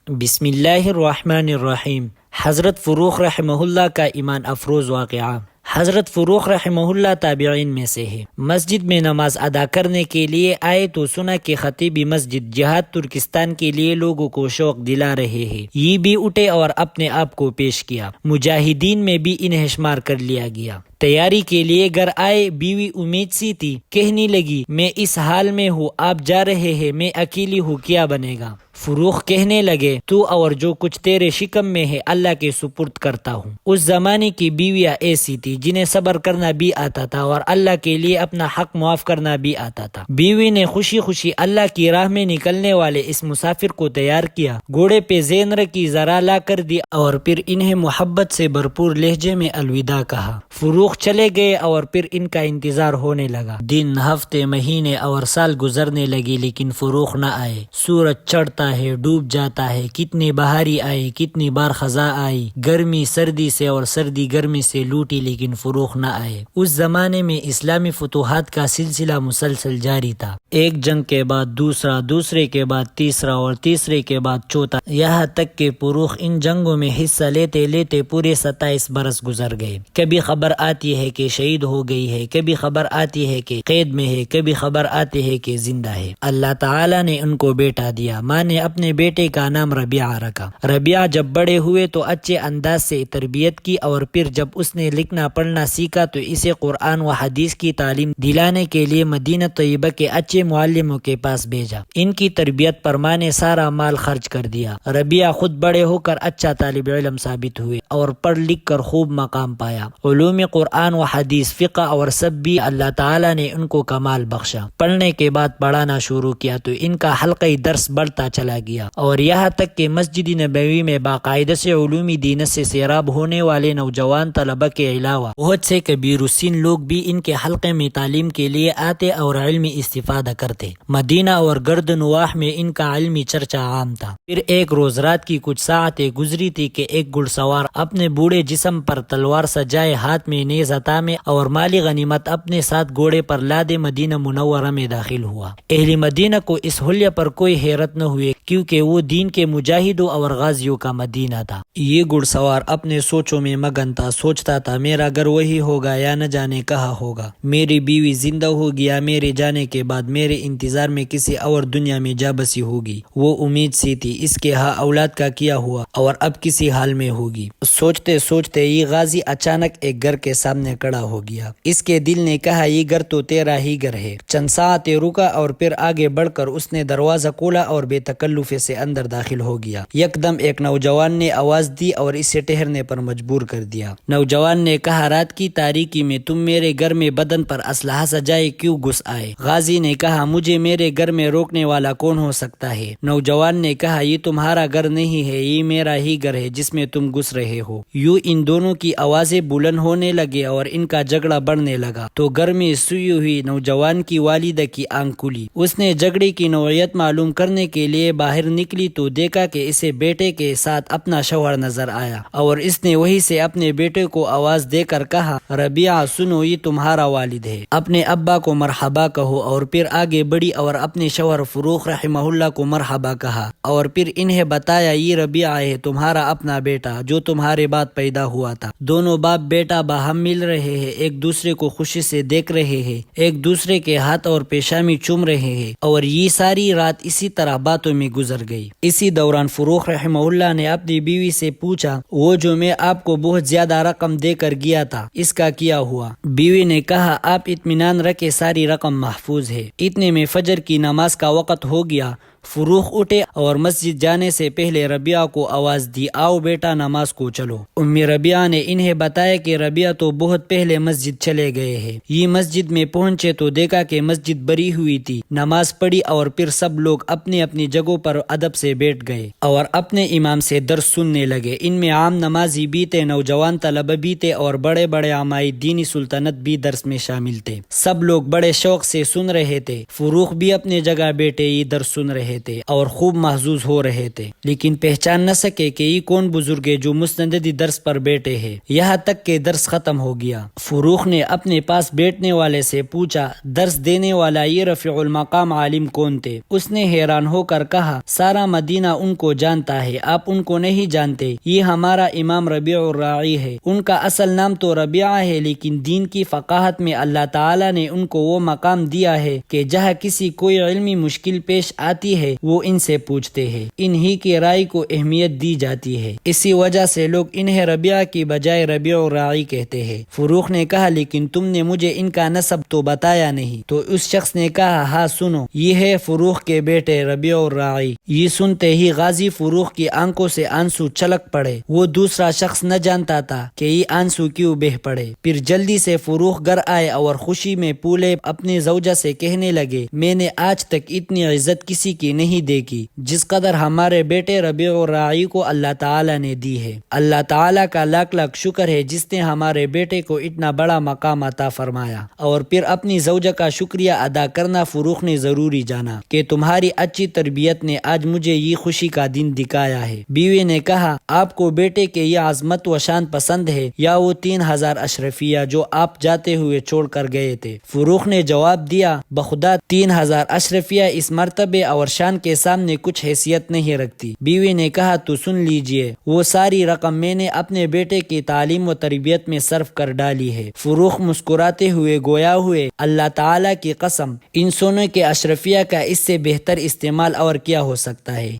بسم اللہ الرحمن الرحیم۔ حضرت فروخ رحمہ اللہ کا ایمان افروز واقعہ۔ حضرت فروخ رحمہ اللہ تابعین میں سے ہے۔ مسجد میں نماز ادا کرنے کے لیے آئے تو سنا کہ خطیب مسجد جہاد ترکستان کے لیے لوگوں کو شوق دلا رہے ہیں۔ یہ بھی اٹھے اور اپنے آپ کو پیش کیا۔ مجاہدین میں بھی انہیں شمار کر لیا گیا۔ تیاری کے لیے گھر آئے، بیوی امید سی تھی، کہنے لگی میں اس حال میں ہوں، آپ جا رہے ہیں، میں اکیلی ہوں، کیا بنے گا؟ فروخ کہنے لگے تو اور جو کچھ تیرے شکم میں ہے اللہ کے سپرد کرتا ہوں۔ اس زمانے کی بیویاں ایسی تھی جنہیں صبر کرنا بھی آتا تھا اور اللہ کے لیے اپنا حق معاف کرنا بھی آتا تھا۔ بیوی نے خوشی خوشی اللہ کی راہ میں نکلنے والے اس مسافر کو تیار کیا، گھوڑے پہ زینر کی ذرا لا کر دی اور پھر انہیں محبت سے بھرپور لہجے میں الوداع کہا۔ فروخ چلے گئے اور پھر ان کا انتظار ہونے لگا۔ دن، ہفتے، مہینے اور سال گزرنے لگے لیکن فروخ نہ آئے۔ سورج چڑھتا ہے، ڈوب جاتا ہے، کتنی بہاری آئی، کتنی بار خزاں آئی، گرمی سردی سے اور سردی گرمی سے لوٹی لیکن فروخ نہ آئے۔ اس زمانے میں اسلامی فتوحات کا سلسلہ مسلسل جاری تھا۔ ایک جنگ کے بعد دوسرا، دوسرے کے بعد تیسرا اور تیسرے کے بعد چوتھا، یہاں تک کہ فروخ ان جنگوں میں حصہ لیتے لیتے پورے 27 برس گزر گئے۔ کبھی خبر آتی ہے کہ شہید ہو گئی ہے، کبھی خبر آتی ہے کہ قید میں ہے، کبھی خبر آتی ہے کہ زندہ ہے۔ اللہ تعالی نے ان کو بیٹا دیا۔ ماں نے اپنے بیٹے کا نام ربیعہ رکھا۔ ربیعہ جب بڑے ہوئے تو اچھے انداز سے تربیت کی اور پھر جب اس نے لکھنا پڑھنا سیکھا تو اسے قرآن و حدیث کی تعلیم دلانے کے لیے مدینہ طیبہ کے اچھے معلموں کے پاس بھیجا۔ ان کی تربیت پر ماں نے سارا مال خرچ کر دیا۔ ربیعہ خود بڑے ہو کر اچھا طالب علم ثابت ہوئے اور پڑھ لکھ کر خوب مقام پایا۔ علوم قرآن و حدیث، فقہ اور سب بھی اللہ تعالیٰ نے ان کو کمال بخشا۔ پڑھنے کے بعد پڑھانا شروع کیا تو ان کا حلقہ درس بڑھتا چلا گیا اور یہاں تک کہ مسجد نبوی میں باقاعدہ سے علوم دین سے سیراب ہونے والے نوجوان طلبہ کے علاوہ بہت سے کبیر السن لوگ بھی ان کے حلقے میں تعلیم کے لیے آتے اور علمی استفادہ کرتے۔ مدینہ اور گرد نواح میں ان کا علمی چرچا عام تھا۔ پھر ایک روز رات کی کچھ ساعتیں گزری تھی کہ ایک گھڑ سوار اپنے بوڑھے جسم پر تلوار سجائے، ہاتھ میں نیز تامے اور مالی غنیمت اپنے ساتھ گھوڑے پر لادے مدینہ منورہ میں داخل ہوا۔ اہل مدینہ کو اس حلیہ پر کوئی حیرت نہ ہوئی کیونکہ وہ دین کے مجاہدوں اور غازیوں کا مدینہ تھا۔ یہ گھڑ سوار اپنے سوچوں میں مگن تھا، سوچتا تھا میرا گھر وہی ہوگا یا نہ جانے کہاں ہوگا، میری بیوی زندہ ہوگی یا میرے جانے کے بعد میرے انتظار میں کسی اور دنیا میں جا بسی ہوگی۔ وہ امید سی تھی اس کے ہاں اولاد کا کیا ہوا اور اب کسی حال میں ہوگی۔ سوچتے سوچتے یہ غازی اچانک ایک گھر کے سامنے کھڑا ہو گیا۔ اس کے دل نے کہا یہ گھر تو تیرا ہی گھر ہے۔ چند ساعتیں رکا اور پھر آگے بڑھ کر اس نے دروازہ کھولا اور بے تکلف سے اندر داخل ہو گیا۔ یکدم ایک نوجوان نے آواز دی اور اسے ٹھہرنے پر مجبور کر دیا۔ نوجوان نے کہا رات کی تاریکی میں تم میرے گھر میں بدن پر اسلحہ سجائے کیوں گھس آئے؟ غازی نے کہا مجھے میرے گھر میں روکنے والا کون ہو سکتا ہے؟ نوجوان نے کہا یہ تمہارا گھر نہیں ہے، یہ میرا ہی گھر ہے جس میں تم گھس رہے ہو۔ یوں ان دونوں کی آوازیں بلند ہونے لگے اور ان کا جھگڑا بڑھنے لگا تو گھر میں سوئی ہوئی نوجوان کی والدہ کی آنکھ کھلی۔ اس نے جھگڑے کی نوعیت معلوم کرنے کے لیے باہر نکلی تو دیکھا کہ اسے بیٹے کے ساتھ اپنا شوہر نظر آیا اور اس نے وہیں سے اپنے بیٹے کو آواز دے کر کہا ربیعہ سنو، یہ تمہارا والد ہے، اپنے ابا کو مرحبا کہو۔ اور پھر آگے بڑھی اور اپنے شوہر فروخ رحمہ اللہ کو مرحبا کہا اور پھر انہیں بتایا یہ ربیعہ ہے تمہارا اپنا بیٹا جو تمہارے بعد پیدا ہوا تھا۔ دونوں باپ بیٹا باہم مل رہے ہیں، ایک دوسرے کو خوشی سے دیکھ رہے ہیں، ایک دوسرے کے ہاتھ اور پیشانی چوم رہے ہیں اور یہ ساری رات اسی طرح باتوں میں گزر گئی۔ اسی دوران فروخ رحمہ اللہ نے اپنی بیوی سے پوچھا وہ جو میں آپ کو بہت زیادہ رقم دے کر گیا تھا اس کا کیا ہوا؟ بیوی نے کہا آپ اطمینان رکھے ساری رقم محفوظ ہے۔ اتنے میں فجر کی نماز کا وقت ہو گیا۔ فروخ اٹھے اور مسجد جانے سے پہلے ربیعہ کو آواز دی آؤ بیٹا نماز کو چلو۔ امی ربیعہ نے انہیں بتایا کہ ربیعہ تو بہت پہلے مسجد چلے گئے ہیں۔ یہ مسجد میں پہنچے تو دیکھا کہ مسجد بھری ہوئی تھی۔ نماز پڑھی اور پھر سب لوگ اپنی اپنی جگہوں پر ادب سے بیٹھ گئے اور اپنے امام سے درس سننے لگے۔ ان میں عام نمازی بھی تھے، نوجوان طلبہ بھی تھے اور بڑے بڑے علماء دینی سلطنت بھی درس میں شامل تھے۔ سب لوگ بڑے شوق سے سن رہے تھے۔ فروخ بھی اپنے جگہ بیٹھے یہ درس سن رہے رہے تھے اور خوب محظوظ ہو رہے تھے، لیکن پہچان نہ سکے کہ یہ کون بزرگ ہے جو مستندی درس پر بیٹھے ہیں، یہاں تک کہ درس ختم ہو گیا۔ فروخ نے اپنے پاس بیٹھنے والے سے پوچھا، درس دینے والا یہ رفیع المقام عالم کون تھے؟ اس نے حیران ہو کر کہا، سارا مدینہ ان کو جانتا ہے، آپ ان کو نہیں جانتے، یہ ہمارا امام ربیع الراعی ہے۔ ان کا اصل نام تو ربیعہ ہے، لیکن دین کی فقاہت میں اللہ تعالیٰ نے ان کو وہ مقام دیا ہے کہ جہاں کسی کوئی علمی مشکل پیش آتی ہے وہ ان سے پوچھتے ہیں، انہی کی رائے کو اہمیت دی جاتی ہے، اسی وجہ سے لوگ انہیں ربیعہ کی بجائے ربیع الراعی کہتے ہیں۔ فروخ نے کہا، لیکن تم نے مجھے ان کا نسب تو بتایا نہیں۔ تو اس شخص نے کہا، ہاں سنو، یہ ہے فروخ کے بیٹے ربیع الراعی۔ یہ سنتے ہی غازی فروخ کی آنکھوں سے آنسو چھلک پڑے۔ وہ دوسرا شخص نہ جانتا تھا کہ یہ آنسو کیوں بہہ پڑے۔ پھر جلدی سے فروخ گھر آئے اور خوشی میں پھولے اپنی زوجہ سے کہنے لگے، میں نے آج تک اتنی عزت کسی کی نہیں دیکھی جس قدر ہمارے بیٹے ربیع الراعی کو اللہ تعالیٰ نے دی ہے۔ اللہ تعالیٰ کا لاکھ لاکھ شکر ہے جس نے ہمارے بیٹے کو اتنا بڑا مقام عطا فرمایا۔ اور پھر اپنی زوجہ کا شکریہ ادا کرنا فروخ نے ضروری جانا کہ تمہاری اچھی تربیت نے آج مجھے یہ خوشی کا دن دکھایا ہے۔ بیوی نے کہا، آپ کو بیٹے کے یہ عظمت و شان پسند ہے یا وہ 3000 اشرفیہ جو آپ جاتے ہوئے چھوڑ کر گئے تھے؟ فروخ نے جواب دیا، بخدا 3000 اشرفیہ اس مرتبے اور شان کے سامنے کچھ حیثیت نہیں رکھتی۔ بیوی نے کہا، تو سن لیجئے، وہ ساری رقم میں نے اپنے بیٹے کی تعلیم و تربیت میں صرف کر ڈالی ہے۔ فروخ مسکراتے ہوئے گویا ہوئے، اللہ تعالیٰ کی قسم، ان سونے کے اشرفیہ کا اس سے بہتر استعمال اور کیا ہو سکتا ہے؟